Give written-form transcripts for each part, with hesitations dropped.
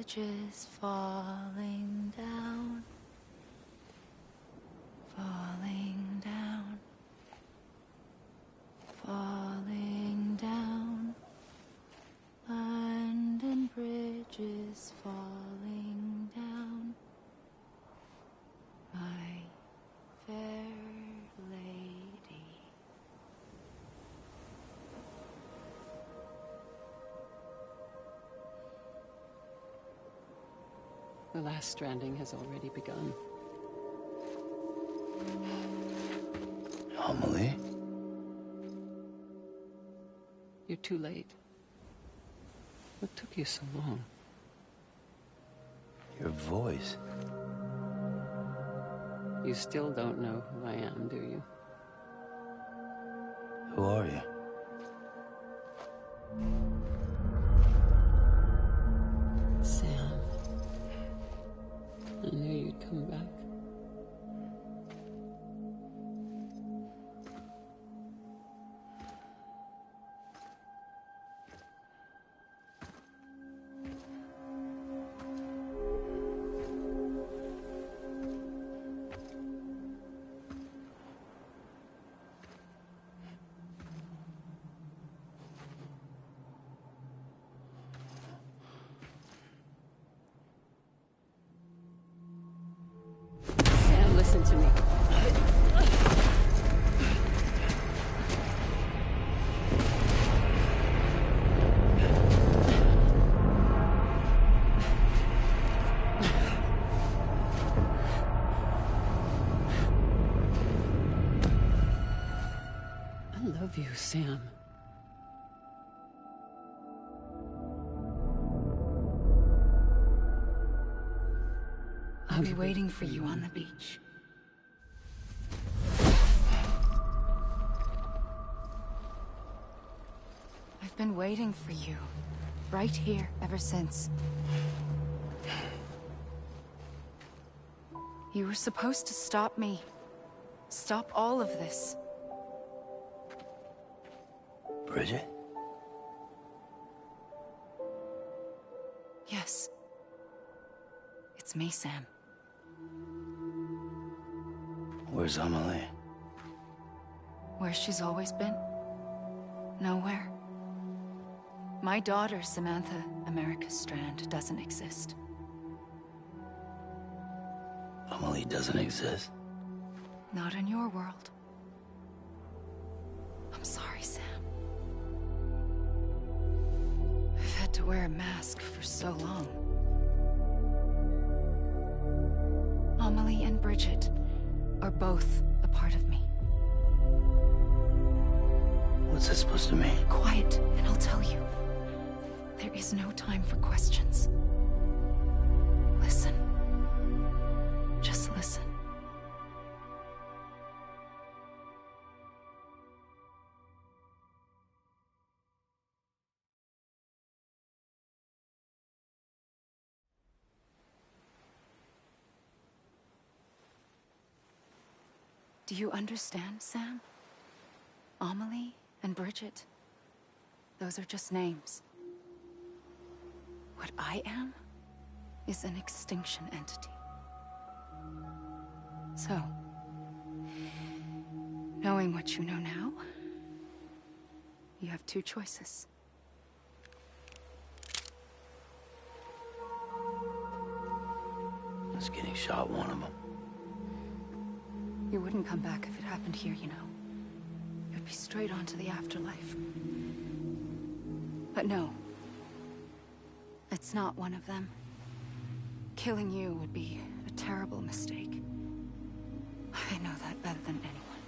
bridges falling down, falling down, falling down. London Bridge is falling down, my fair lady. The last stranding has already begun. Amelie? You're too late. What took you so long? Your voice. You still don't know who I am, do you? Who are you? Sam. I knew you'd come back. Sam, listen to me. I love you, Sam. I'll be waiting for you on the beach. I've been waiting for you, right here, ever since. You were supposed to stop me. Stop all of this. Bridget? Yes. It's me, Sam. Where's Amelie? Where she's always been. Nowhere. My daughter, Samantha America Strand, doesn't exist. Amelie doesn't exist? Not in your world. I'm sorry, Sam. I've had to wear a mask for so long. Amelie and Bridget are both a part of me. What's this supposed to mean? Quiet, and I'll tell you. There is no time for questions. Listen. Just listen. Do you understand, Sam? Amelie and Bridget, those are just names. What I am is an extinction entity. So, knowing what you know now, you have two choices. Is getting shot one of them? You wouldn't come back if it happened here, you know. You'd be straight on to the afterlife. But no. It's not one of them. Killing you would be a terrible mistake. I know that better than anyone.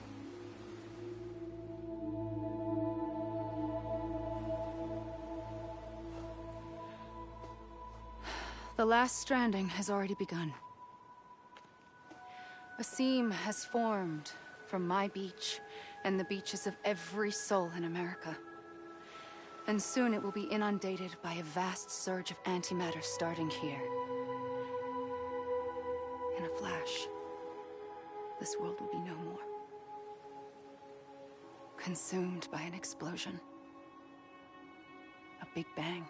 The last stranding has already begun. A seam has formed from my beach and the beaches of every soul in America. And soon it will be inundated by a vast surge of antimatter starting here. In a flash, this world will be no more. Consumed by an explosion. A big bang.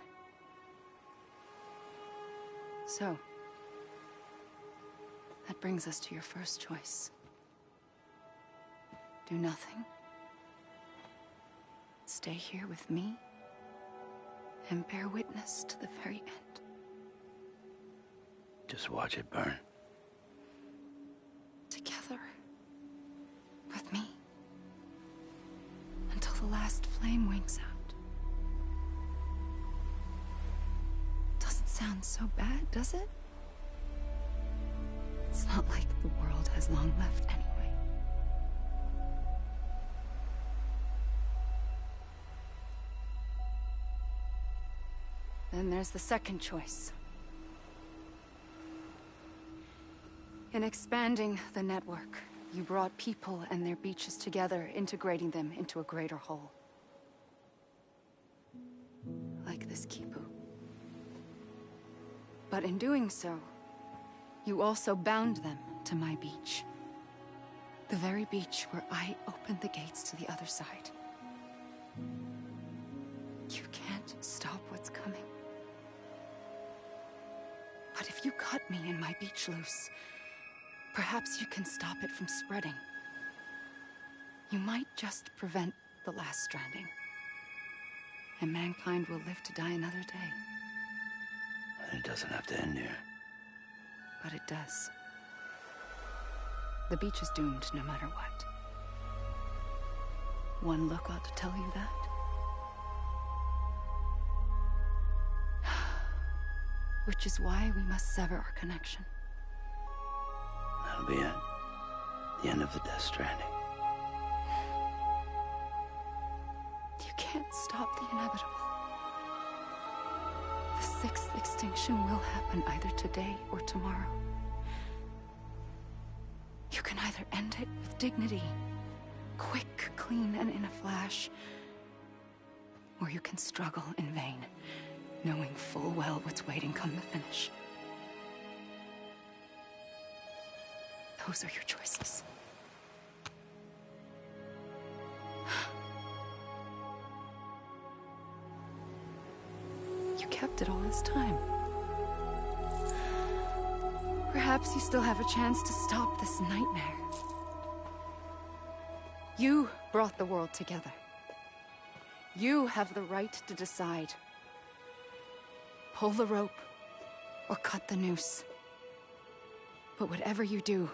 So, that brings us to your first choice. Do nothing. Stay here with me and bear witness to the very end. Just watch it burn. Together. With me. Until the last flame winks out. Doesn't sound so bad, does it? It's not like the world has long left anyway. Then there's the second choice. In expanding the network, you brought people and their beaches together, integrating them into a greater whole. Like this Kipu. But in doing so, you also bound them to my beach. The very beach where I opened the gates to the other side. You can't stop what's coming. But if you cut me and my beach loose, perhaps you can stop it from spreading. You might just prevent the last stranding. And mankind will live to die another day. And it doesn't have to end here. But it does. The beach is doomed no matter what. One look ought to tell you that. Which is why we must sever our connection. That'll be it. The end of the Death Stranding. You can't stop the inevitable. The sixth extinction will happen either today or tomorrow. You can either end it with dignity, quick, clean, and in a flash, or you can struggle in vain, knowing full well what's waiting come the finish. Those are your choices. You kept it all this time. Perhaps you still have a chance to stop this nightmare. You brought the world together. You have the right to decide. Pull the rope, or cut the noose. But whatever you do,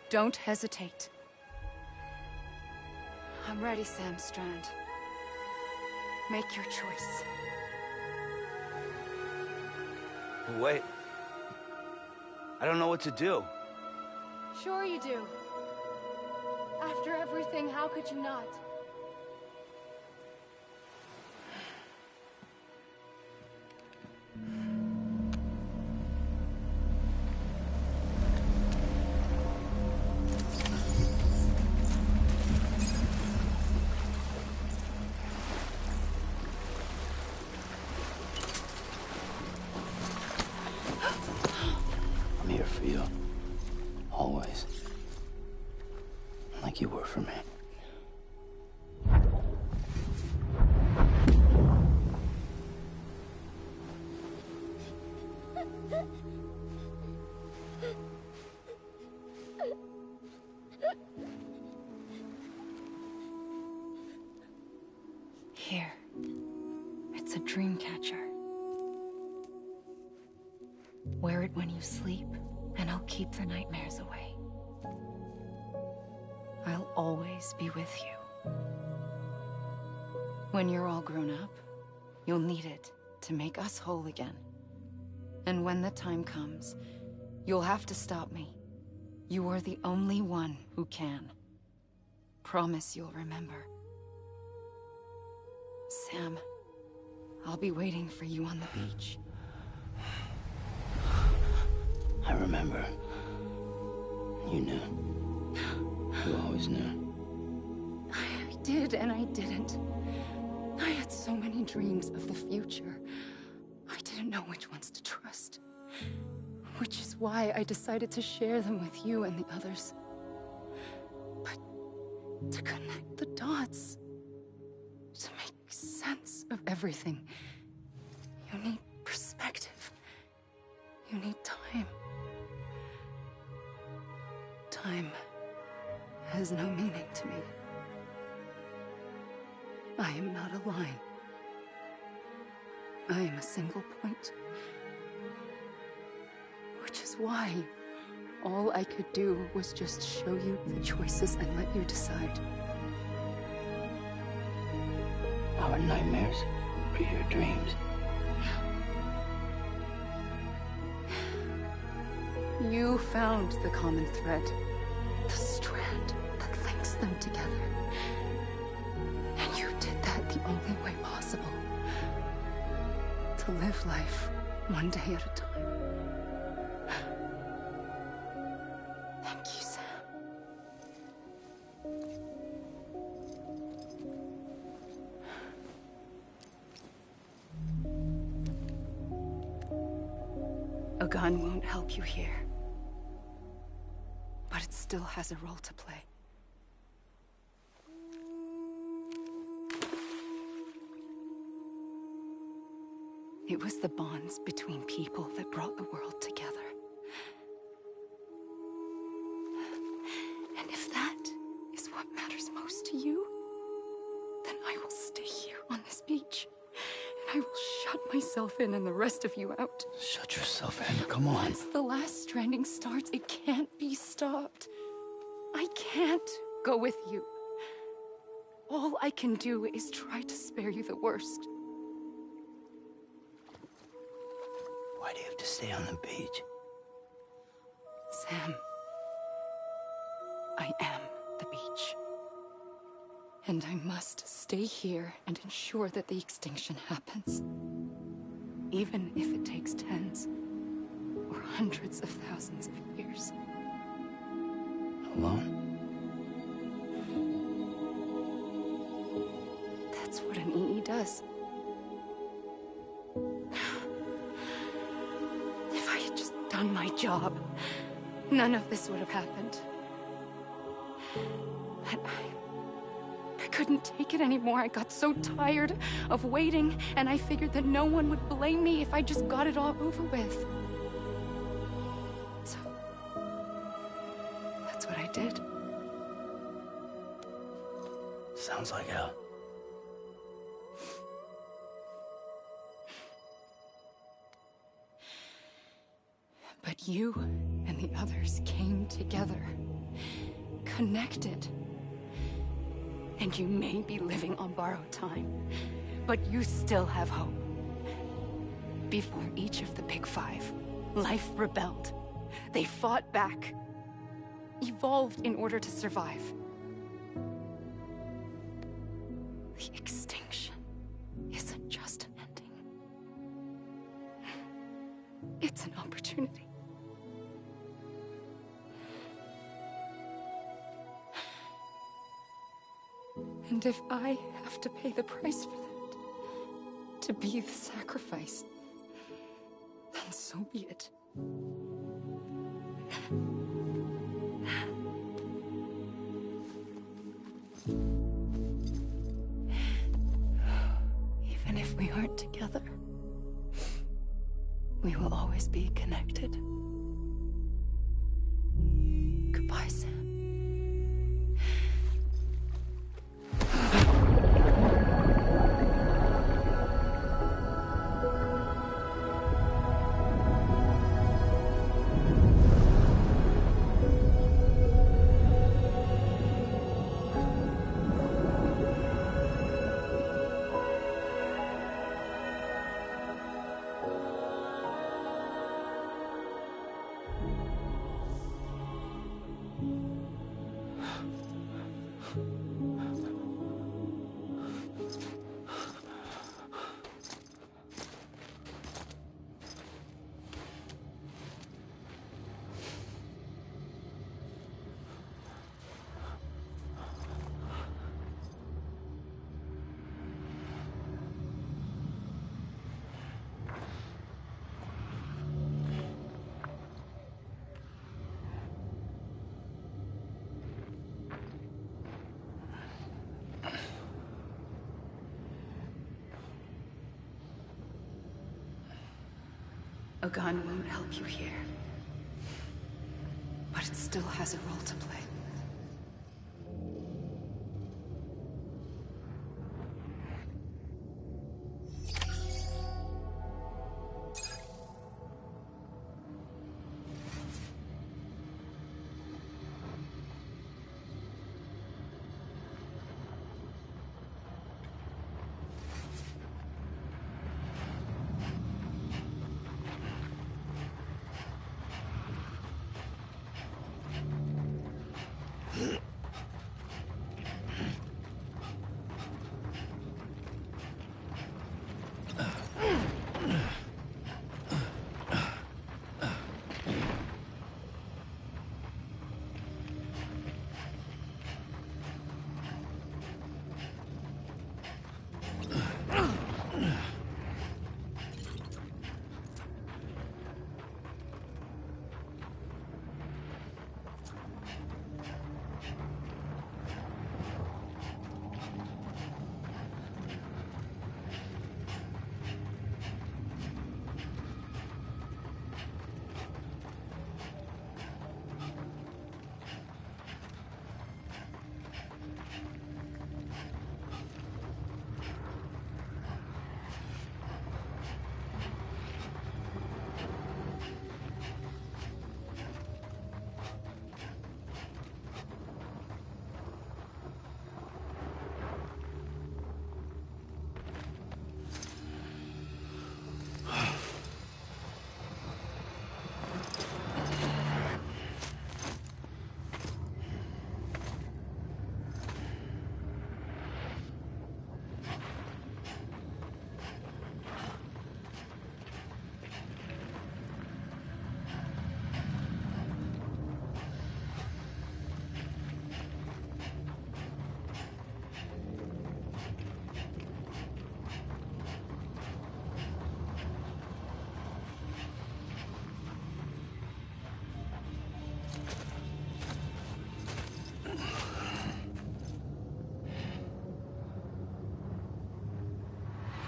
don't hesitate. I'm ready, Sam Strand. Make your choice. Wait. I don't know what to do. Sure you do. After everything, how could you not? I'm here for you. Always. Like you were for me. Here. It's a dream catcher. Wear it when you sleep, and I'll keep the nightmares away. I'll always be with you. When you're all grown up, you'll need it to make us whole again. And when the time comes, you'll have to stop me. You are the only one who can. Promise you'll remember. Sam, I'll be waiting for you on the beach. I remember. You knew. You always knew. I did and I didn't. I had so many dreams of the future. I didn't know which ones to trust. Which is why I decided to share them with you and the others. But to connect the dots, to make sense of everything, you need perspective. You need time. Time has no meaning to me. I am not a line. I am a single point. Which is why all I could do was just show you the choices and let you decide. Our nightmares are your dreams. You found the common thread, the strand that links them together. And you did that the only way possible. To live life one day at a time. Thank you, Sam. A gun won't help you here. But it still has a role to play. It was the bonds between people that brought the world together. And if that is what matters most to you, then I will stay here on this beach. And I will shut myself in and the rest of you out. Shut yourself in, come on. Once the last stranding starts, it can't be stopped. I can't go with you. All I can do is try to spare you the worst. Why do you have to stay on the beach? Sam, I am the beach. And I must stay here and ensure that the extinction happens. Even if it takes tens or hundreds of thousands of years. Alone? That's what an EE does. If I had just done my job, none of this would have happened. But I couldn't take it anymore. I got so tired of waiting, and I figured that no one would blame me if I just got it all over with. So, that's what I did. Sounds like hell. But you and the others came together, connected. And you may be living on borrowed time, but you still have hope. Before each of the Big Five, life rebelled. They fought back, evolved in order to survive. The extinction isn't just an ending. It's an opportunity. And if I have to pay the price for that, to be the sacrifice, then so be it. Even if we aren't together, we will always be connected. Goodbye, Sam. A gun won't help you here. But it still has a role to play.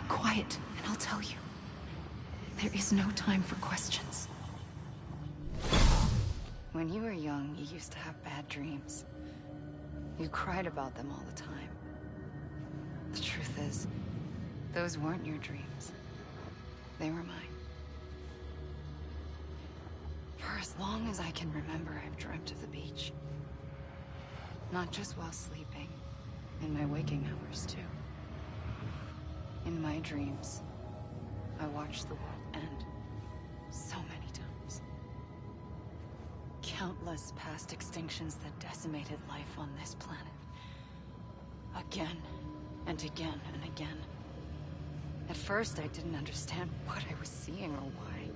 Quiet, and I'll tell you. There is no time for questions. When you were young, you used to have bad dreams. You cried about them all the time. The truth is, those weren't your dreams. They were mine. For as long as I can remember, I've dreamt of the beach. Not just while sleeping, in my waking hours, too. In my dreams, I watched the world end so many times. Countless past extinctions that decimated life on this planet. Again, and again, and again. At first, I didn't understand what I was seeing or why.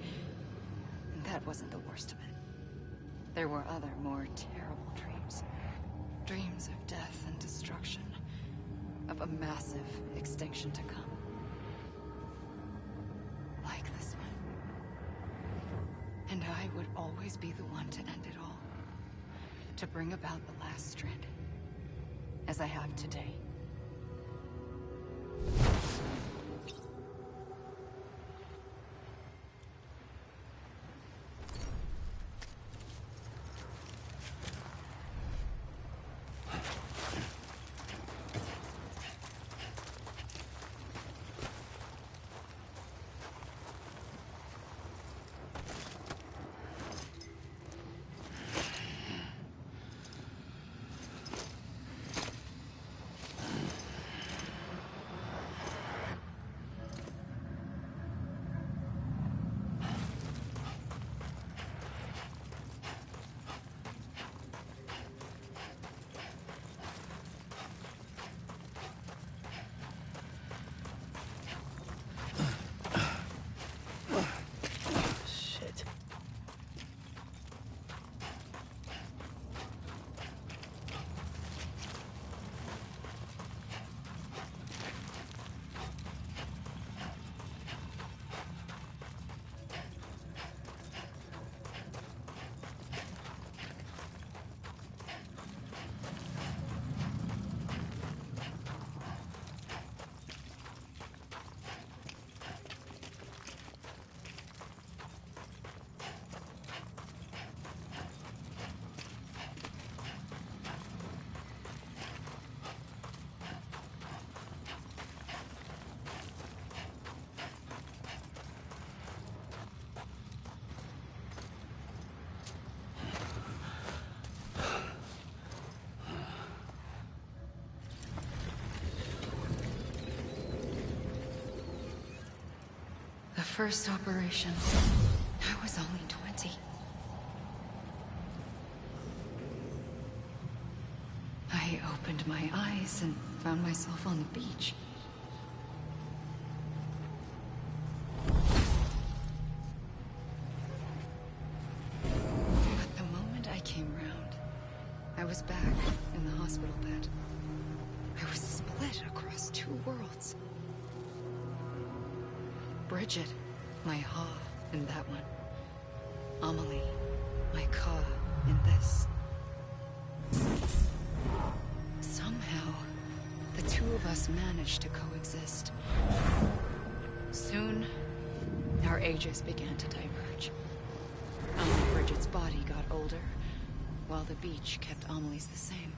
And that wasn't the worst of it. There were other, more terrible dreams. Dreams of death and destruction. Of a massive extinction to come. Like this one. And I would always be the one to end it all. To bring about the last stranding. As I have today. first operation, I was only 20. I opened my eyes and found myself on the beach. But the moment I came round, I was back in the hospital bed. I was split across two worlds. Bridget, my Ha in that one. Amelie, my Ka in this. Somehow, the two of us managed to coexist. Soon, our ages began to diverge. Only Bridget's body got older, while the beach kept Amelie's the same.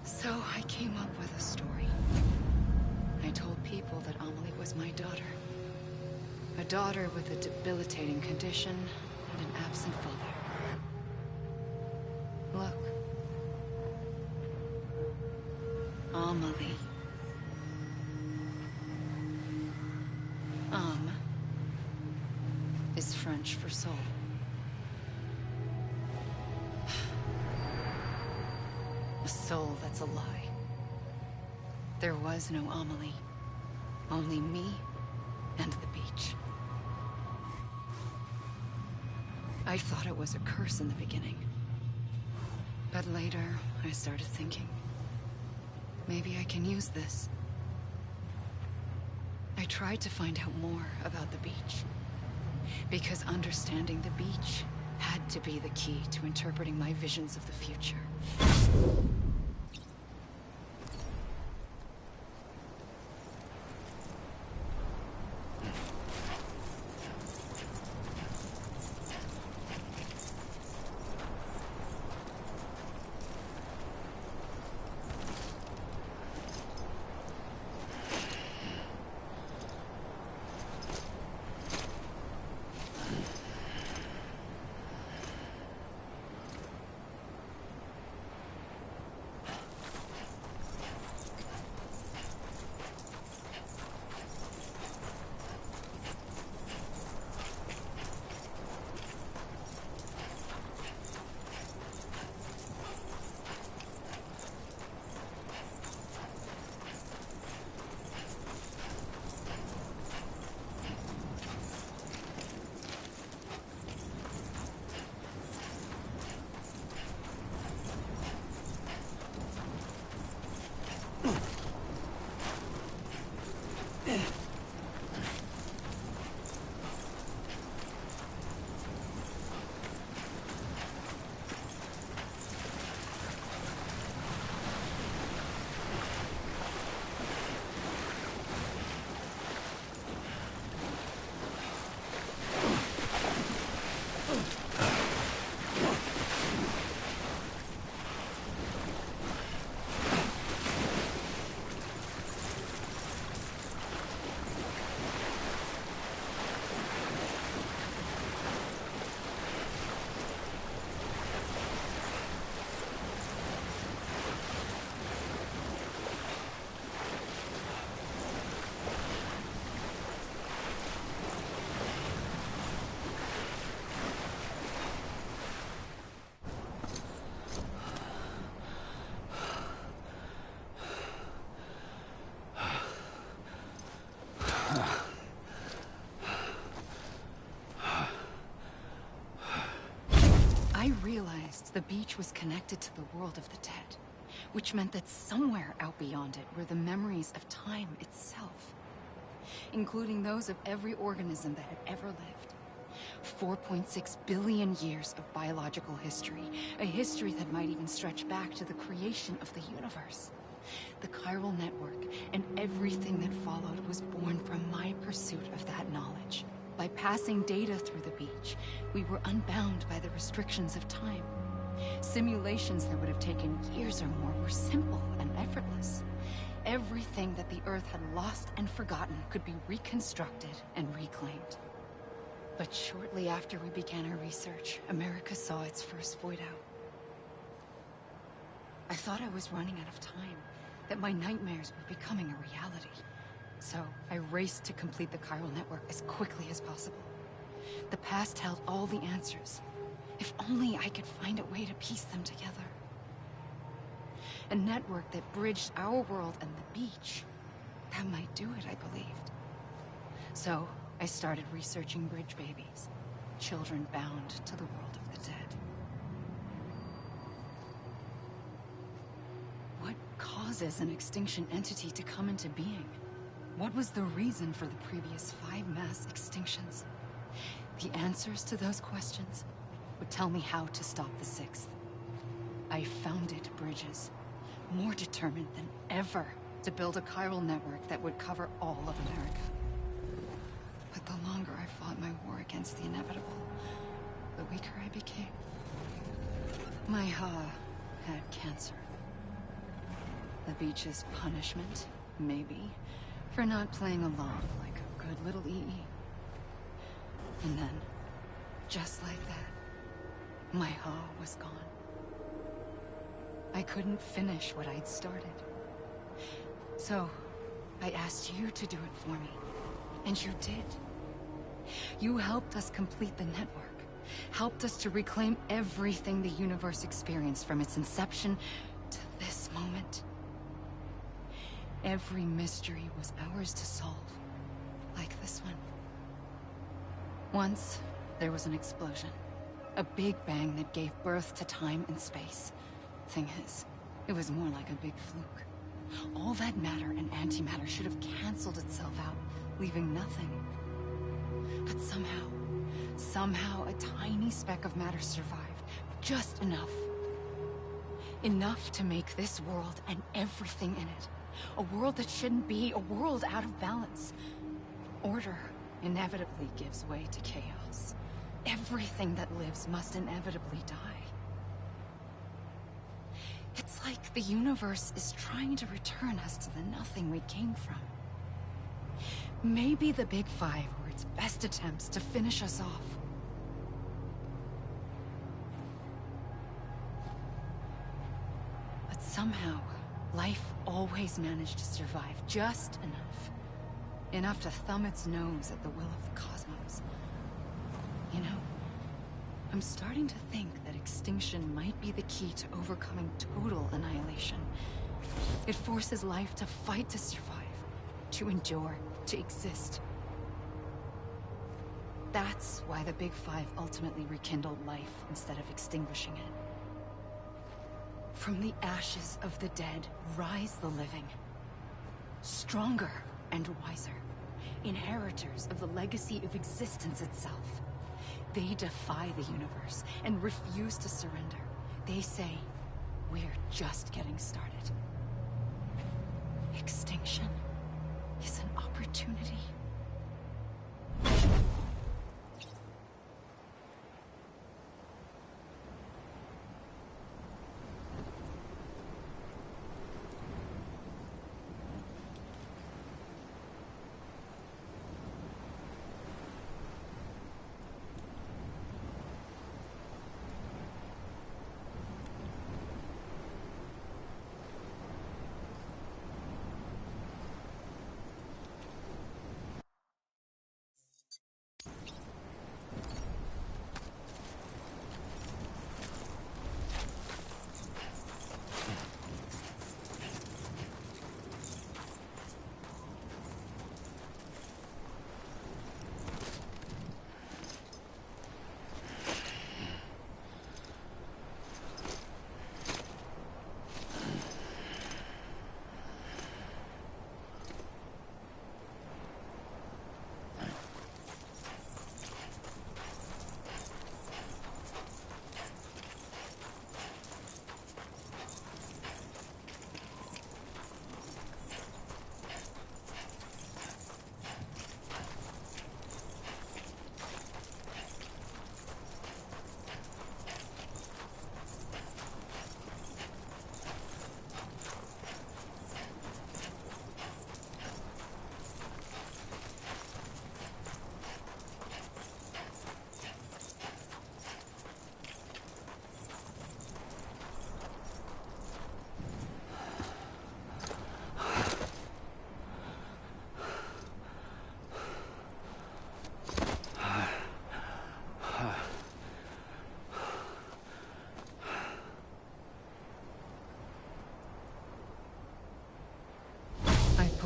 So I came up with a story. I told people that Amelie was my daughter. A daughter with a debilitating condition and an absent father. Look. Amelie. Is French for soul. A soul that's a lie. There was no Amelie. Only me and the beach. I thought it was a curse in the beginning. But later, I started thinking, maybe I can use this. I tried to find out more about the beach. Because understanding the beach had to be the key to interpreting my visions of the future. I realized the beach was connected to the world of the dead, which meant that somewhere out beyond it were the memories of time itself, including those of every organism that had ever lived. 4.6 billion years of biological history, a history that might even stretch back to the creation of the universe. The chiral network and everything that followed was born from my pursuit of that knowledge. By passing data through the beach, we were unbound by the restrictions of time. Simulations that would have taken years or more were simple and effortless. Everything that the Earth had lost and forgotten could be reconstructed and reclaimed. But shortly after we began our research, America saw its first void out. I thought I was running out of time, that my nightmares were becoming a reality. So I raced to complete the chiral network as quickly as possible. The past held all the answers. If only I could find a way to piece them together. A network that bridged our world and the beach. That might do it, I believed. So I started researching bridge babies. Children bound to the world of the dead. What causes an extinction entity to come into being? What was the reason for the previous 5 mass extinctions? The answers to those questions would tell me how to stop the 6th. I founded bridges, more determined than ever to build a chiral network that would cover all of America. But the longer I fought my war against the inevitable, the weaker I became. My Ha had cancer. The beach's punishment, maybe, for not playing along like a good little EE. And then, just like that, my Ha was gone. I couldn't finish what I'd started. So, I asked you to do it for me. And you did. You helped us complete the network. Helped us to reclaim everything the universe experienced from its inception to this moment. Every mystery was ours to solve. Like this one. Once, there was an explosion. A big bang that gave birth to time and space. Thing is, it was more like a big fluke. All that matter and antimatter should have canceled itself out, leaving nothing. But somehow a tiny speck of matter survived. Just enough. Enough to make this world and everything in it. A world that shouldn't be, a world out of balance. Order inevitably gives way to chaos. Everything that lives must inevitably die. It's like the universe is trying to return us to the nothing we came from. Maybe the Big Five were its best attempts to finish us off. But somehow, life always managed to survive just enough. Enough to thumb its nose at the will of the cosmos. You know, I'm starting to think that extinction might be the key to overcoming total annihilation. It forces life to fight to survive, to endure, to exist. That's why the Big Five ultimately rekindled life instead of extinguishing it. From the ashes of the dead rise the living. Stronger and wiser. Inheritors of the legacy of existence itself. They defy the universe and refuse to surrender. They say, we're just getting started. Extinction is an opportunity.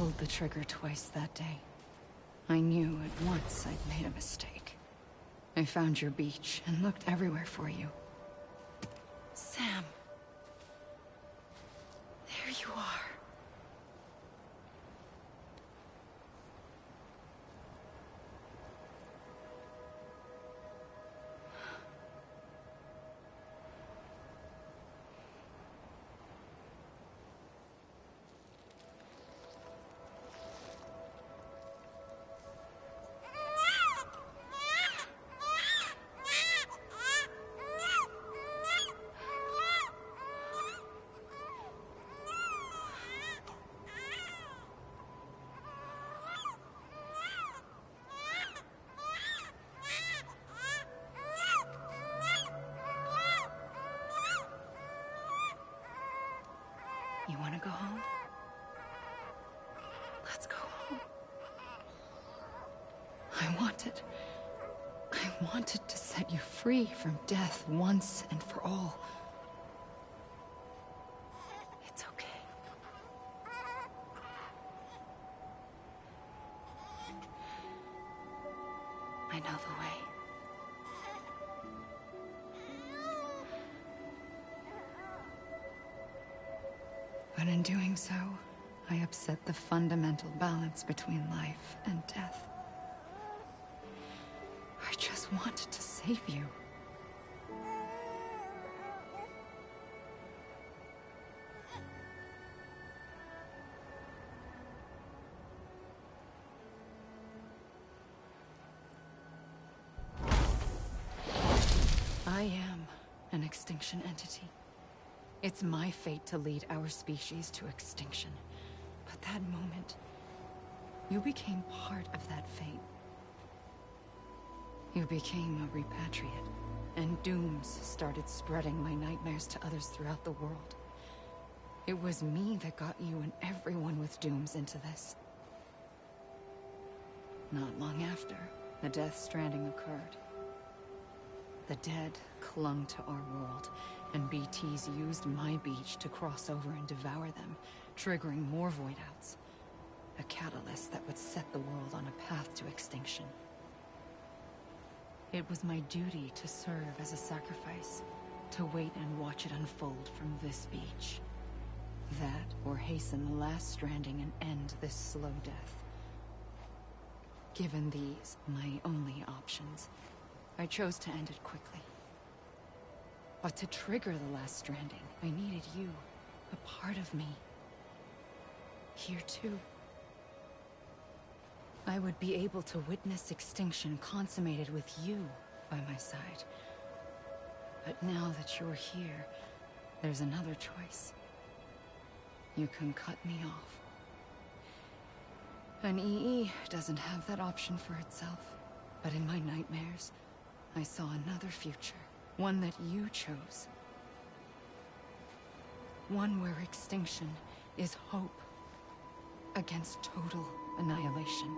pulled the trigger twice that day. I knew at once I'd made a mistake. I found your beach and looked everywhere for you. Sam. There you are. You want to go home? Let's go home. I wanted to set you free from death once and for all. It's okay. I know the way. But in doing so, I upset the fundamental balance between life and death. I just wanted to save you. I am an extinction entity. It's my fate to lead our species to extinction. But that moment, you became part of that fate. You became a repatriate, and dooms started spreading my nightmares to others throughout the world. It was me that got you and everyone with dooms into this. Not long after, the Death Stranding occurred. The dead clung to our world, and BTs used my beach to cross over and devour them, triggering more void outs. A catalyst that would set the world on a path to extinction. It was my duty to serve as a sacrifice, to wait and watch it unfold from this beach. That, or hasten the last stranding and end this slow death. Given these, my only options, I chose to end it quickly. But to trigger the last stranding, I needed you, a part of me. Here too. I would be able to witness extinction consummated with you by my side. But now that you're here, there's another choice. You can cut me off. An EE doesn't have that option for itself. But in my nightmares, I saw another future. One that you chose. One where extinction is hope against total annihilation.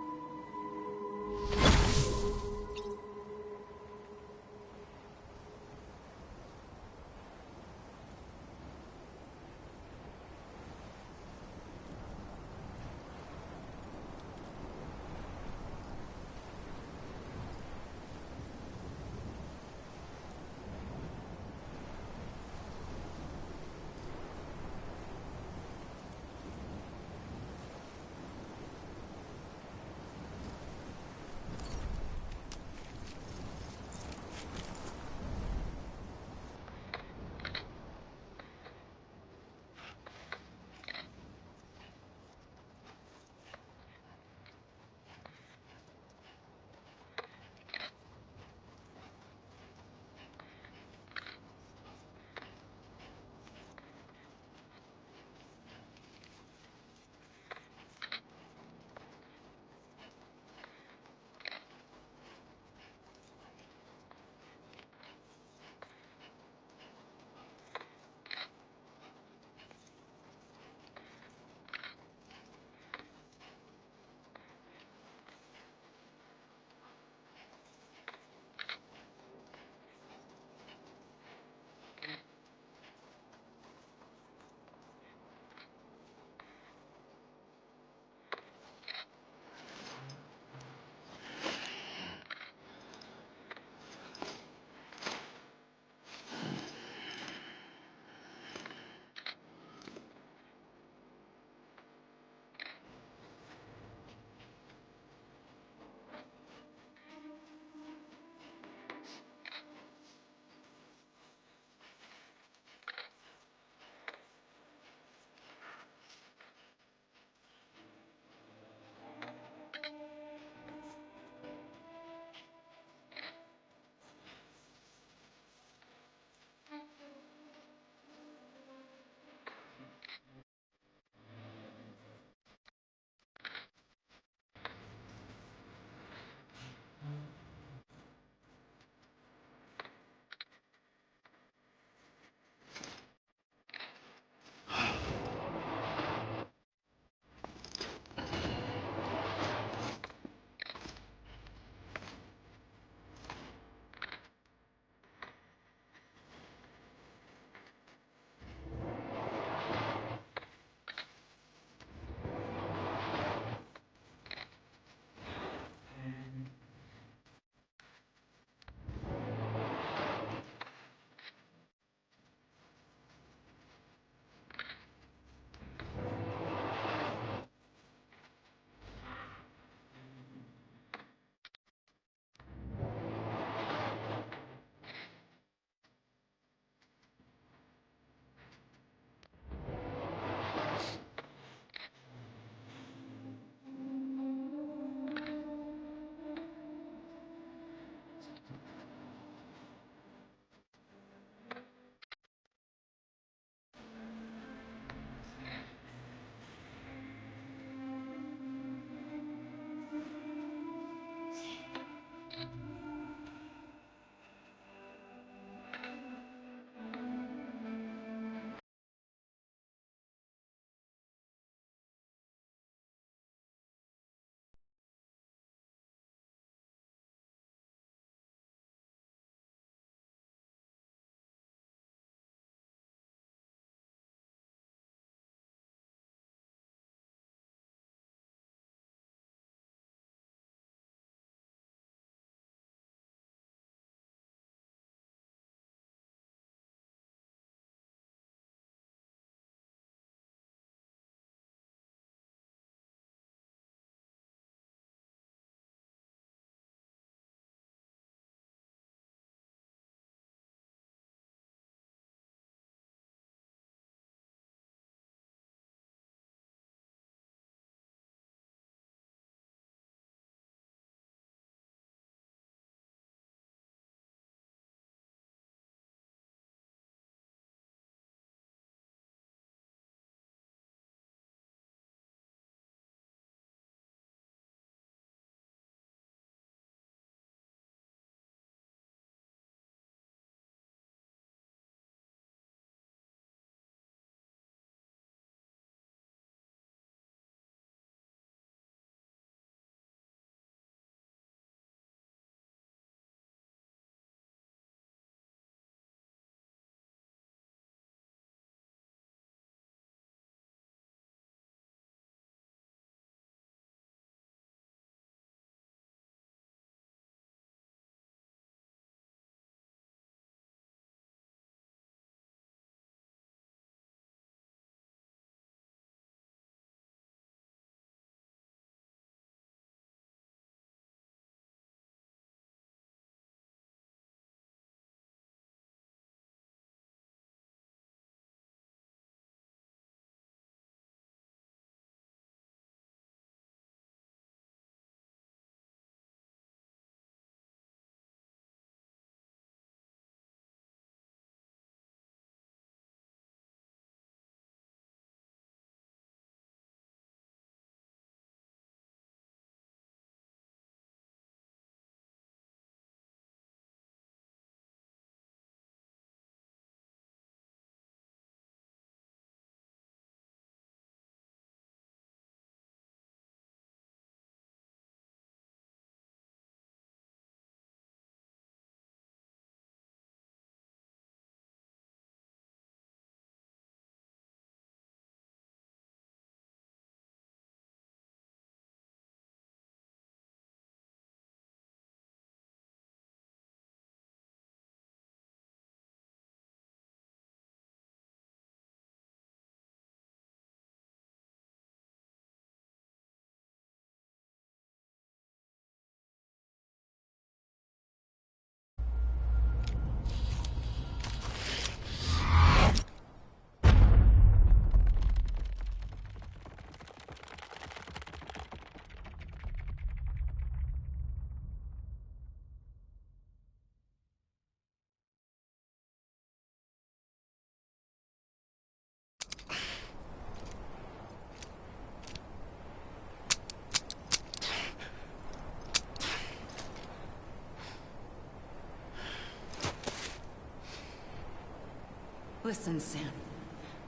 Listen, Sam.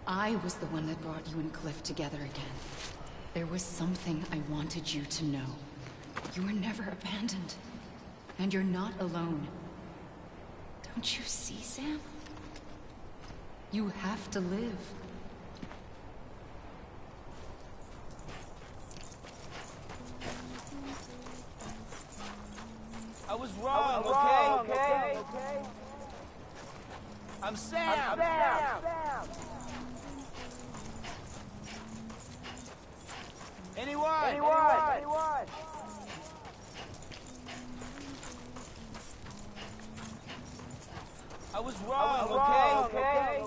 I was the one that brought you and Cliff together again. There was something I wanted you to know. You were never abandoned. And you're not alone. Don't you see, Sam? You have to live. I was wrong, okay? I'm Sam! Anyone? I was wrong, okay?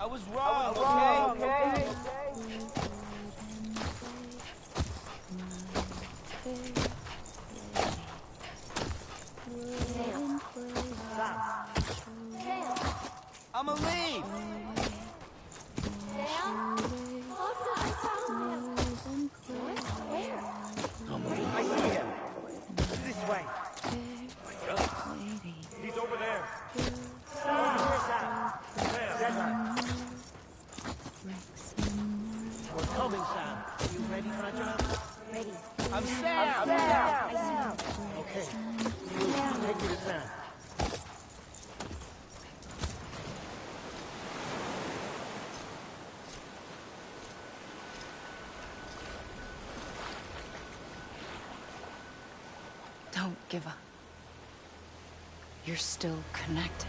I was wrong, okay? I'ma leave! I see him. This way. He's over there. We're coming, Sam. Are you ready for a job? Ready. I'm Sam! Okay. Take you to Sam. Don't give up. You're still connected.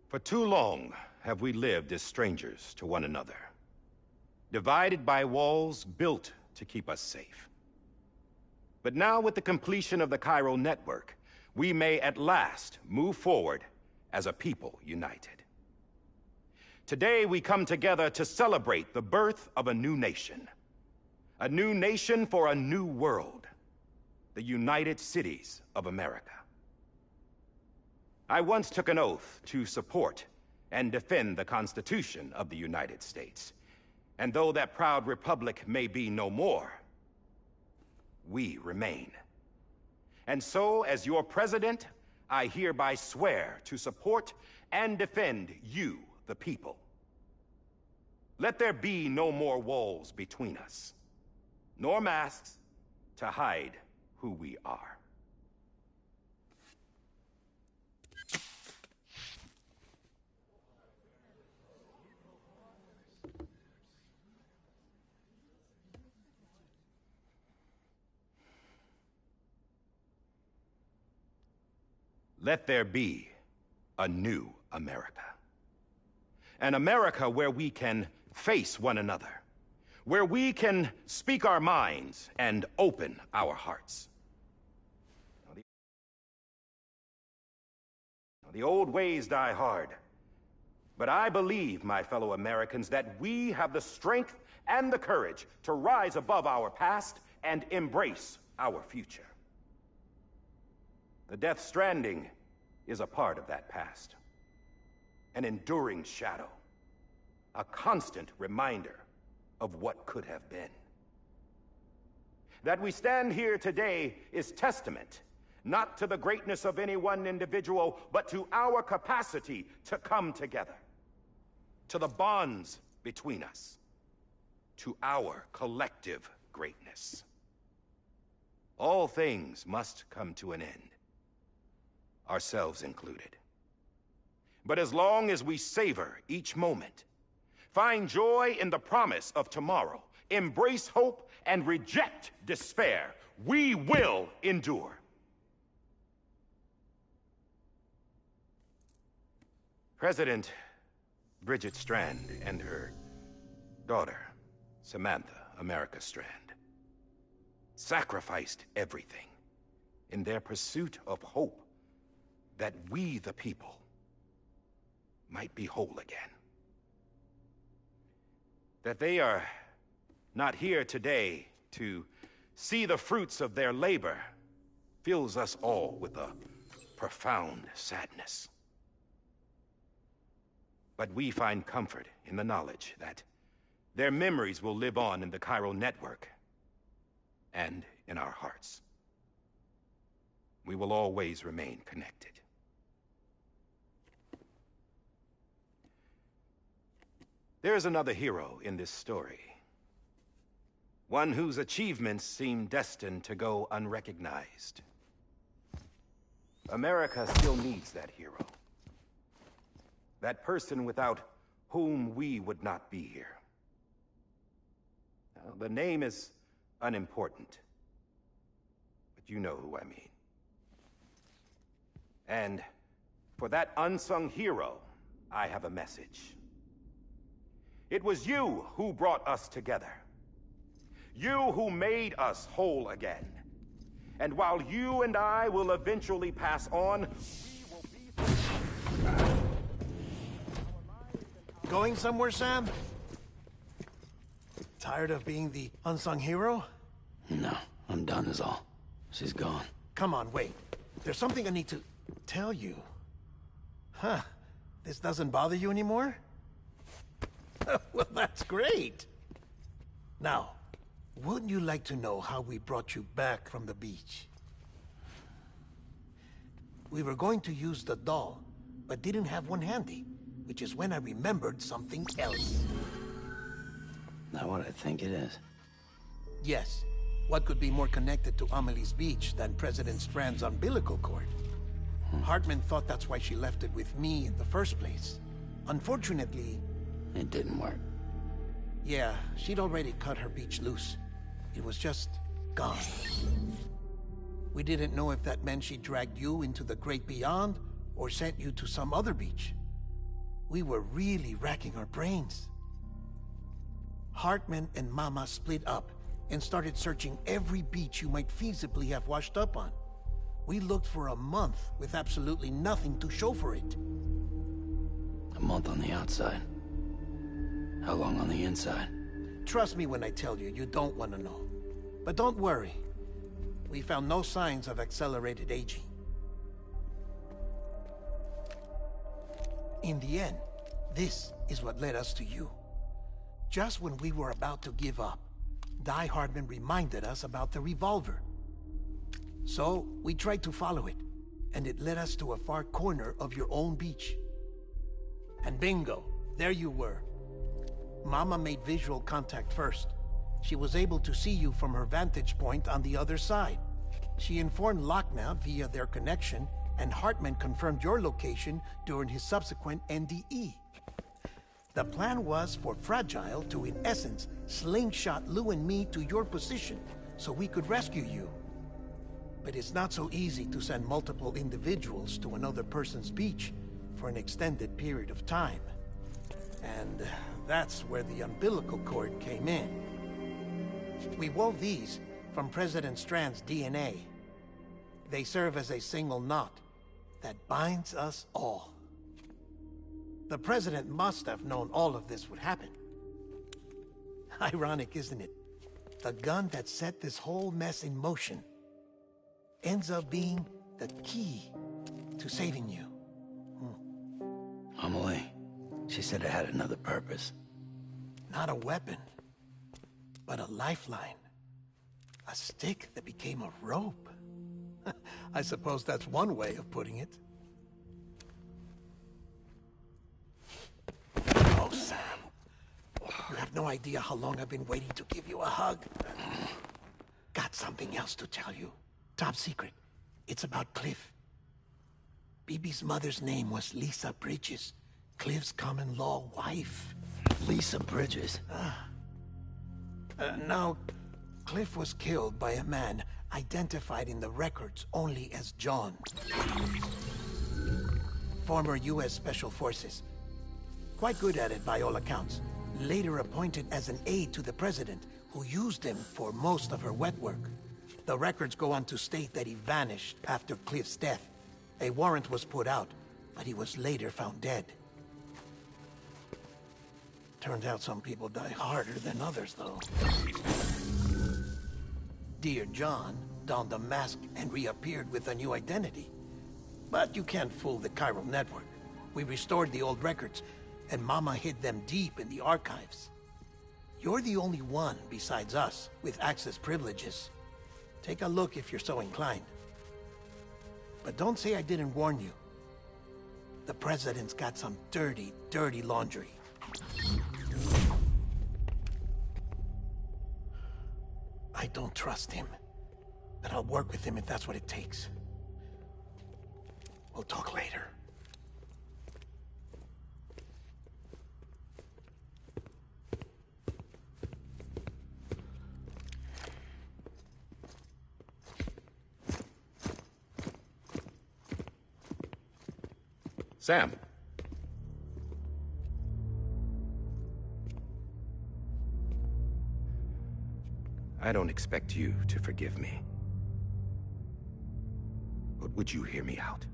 For too long have we lived as strangers to one another, divided by walls built to keep us safe. But now, with the completion of the Cairo network, we may at last move forward as a people united. Today, we come together to celebrate the birth of a new nation for a new world, the United Cities of America. I once took an oath to support and defend the Constitution of the United States. And though that proud republic may be no more, we remain. And so, as your president, I hereby swear to support and defend you, the people. Let there be no more walls between us, nor masks to hide who we are. Let there be a new America. An America where we can face one another, where we can speak our minds and open our hearts. The old ways die hard, but I believe, my fellow Americans, that we have the strength and the courage to rise above our past and embrace our future. The Death Stranding is a part of that past. An enduring shadow. A constant reminder of what could have been. That we stand here today is testament, not to the greatness of any one individual, but to our capacity to come together. To the bonds between us. To our collective greatness. All things must come to an end. Ourselves included. But as long as we savor each moment, find joy in the promise of tomorrow, embrace hope, and reject despair, we will endure. President Bridget Strand and her daughter, Samantha America Strand, sacrificed everything in their pursuit of hope that we, the people, might be whole again. That they are not here today to see the fruits of their labor fills us all with a profound sadness. But we find comfort in the knowledge that their memories will live on in the Chiral network and in our hearts. We will always remain connected. There is another hero in this story. One whose achievements seem destined to go unrecognized. America still needs that hero. That person without whom we would not be here. Now, the name is unimportant, but you know who I mean. And for that unsung hero, I have a message. It was you who brought us together. You who made us whole again. And while you and I will eventually pass on, we will be... Going somewhere, Sam? Tired of being the unsung hero? No, I'm done is all. She's gone. Come on, wait. There's something I need to tell you. Huh. This doesn't bother you anymore? Well, that's great. Now, wouldn't you like to know how we brought you back from the beach? We were going to use the doll, but didn't have one handy, which is when I remembered something else. Not what I think it is. Yes. What could be more connected to Amelie's beach than President Strand's umbilical cord? Hartman thought that's why she left it with me in the first place. Unfortunately... It didn't work. Yeah, she'd already cut her beach loose. It was just gone. We didn't know if that meant she dragged you into the great beyond, or sent you to some other beach. We were really racking our brains. Hartman and Mama split up and started searching every beach you might feasibly have washed up on. We looked for a month with absolutely nothing to show for it. A month on the outside. How long on the inside? Trust me when I tell you, you don't want to know. But don't worry. We found no signs of accelerated aging. In the end, this is what led us to you. Just when we were about to give up, Die Hardman reminded us about the revolver. So, we tried to follow it, and it led us to a far corner of your own beach. And bingo, there you were. Mama made visual contact first. She was able to see you from her vantage point on the other side. She informed Lochna via their connection, and Hartman confirmed your location during his subsequent NDE. The plan was for Fragile to, in essence, slingshot Lou and me to your position so we could rescue you. But it's not so easy to send multiple individuals to another person's beach for an extended period of time. And that's where the umbilical cord came in. We wove these from President Strand's DNA. They serve as a single knot that binds us all. The President must have known all of this would happen. Ironic, isn't it? The gun that set this whole mess in motion ends up being the key to saving you. Amelie, she said it had another purpose. Not a weapon, but a lifeline. A stick that became a rope. I suppose that's one way of putting it. Oh, Sam. You have no idea how long I've been waiting to give you a hug. Got something else to tell you. Top secret. It's about Cliff. BB's mother's name was Lisa Bridges, Cliff's common-law wife. Lisa Bridges? Now, Cliff was killed by a man identified in the records only as John. Former U.S. Special Forces. Quite good at it by all accounts. Later appointed as an aide to the president, who used him for most of her wet work. The records go on to state that he vanished after Cliff's death. A warrant was put out, but he was later found dead. Turns out some people die harder than others, though. Dear John donned a mask and reappeared with a new identity. But you can't fool the chiral network. We restored the old records, and Mama hid them deep in the archives. You're the only one, besides us, with access privileges. Take a look if you're so inclined. But don't say I didn't warn you. The President's got some dirty, dirty laundry. I don't trust him, but I'll work with him if that's what it takes. We'll talk later. Sam. I don't expect you to forgive me. But would you hear me out?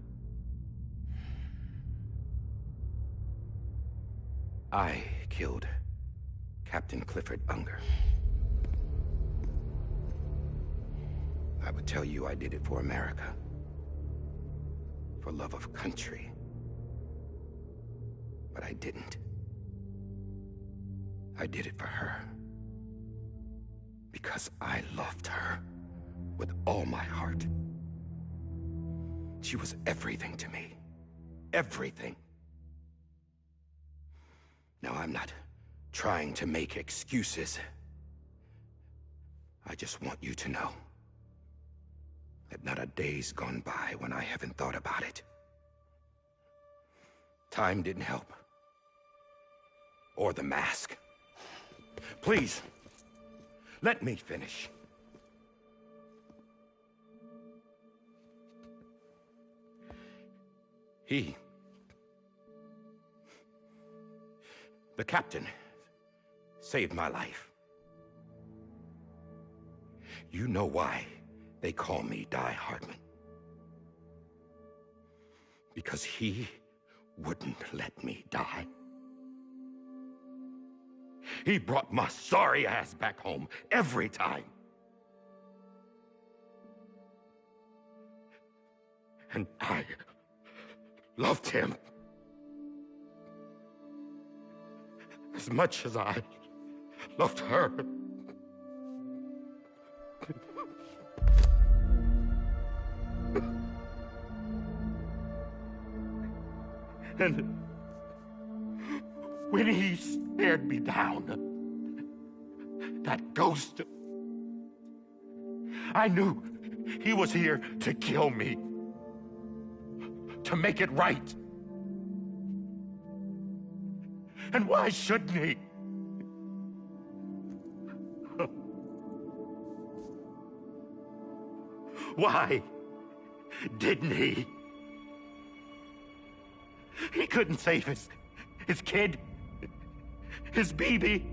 I killed Captain Clifford Unger. I would tell you I did it for America. For love of country. But I didn't. I did it for her. Because I loved her with all my heart. She was everything to me. Everything. Now, I'm not trying to make excuses. I just want you to know that not a day's gone by when I haven't thought about it. Time didn't help. Or the mask. Please, let me finish. The captain, saved my life. You know why they call me Die Hardman. Because he wouldn't let me die. He brought my sorry ass back home every time. And I loved him as much as I loved her. And when he stared me down, that ghost, I knew he was here to kill me, to make it right. And why shouldn't he? Why didn't he? He couldn't save his kid, his baby.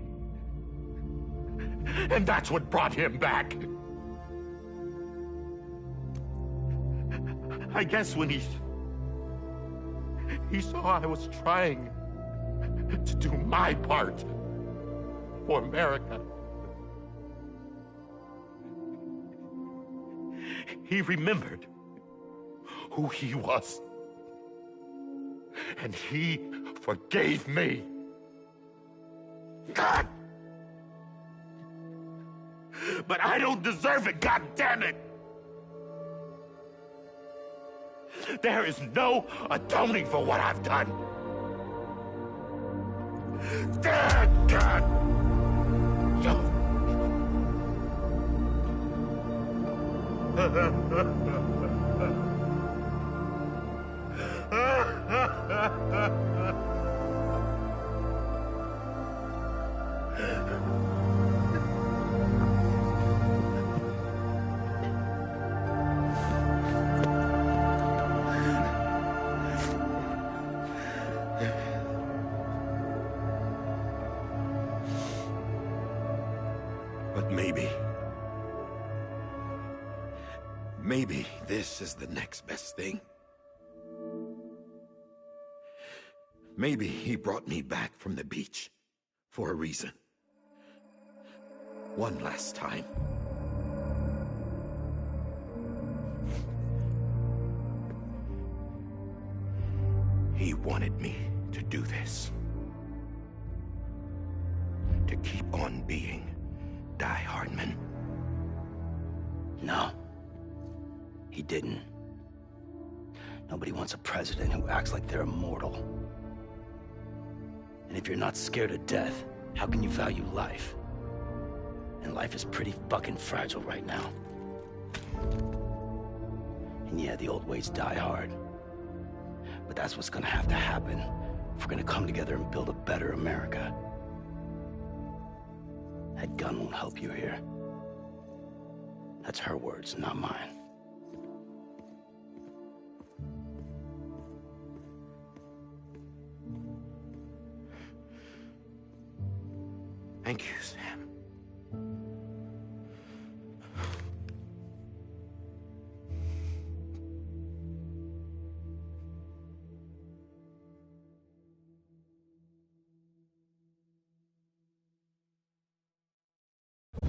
And that's what brought him back. I guess when he saw I was trying to do my part for America, he remembered who he was. And he forgave me. God! But I don't deserve it, God damn it! There is no atoning for what I've done. God! But maybe this is the next best thing. Maybe he brought me back from the beach for a reason. One last time. He wanted me to do this. To keep on being Die Hardman. No. He didn't. Nobody wants a president who acts like they're immortal. And if you're not scared of death, how can you value life? And life is pretty fucking fragile right now. And yeah, the old ways die hard. But that's what's gonna have to happen if we're gonna come together and build a better America. That gun won't help you here. That's her words, not mine.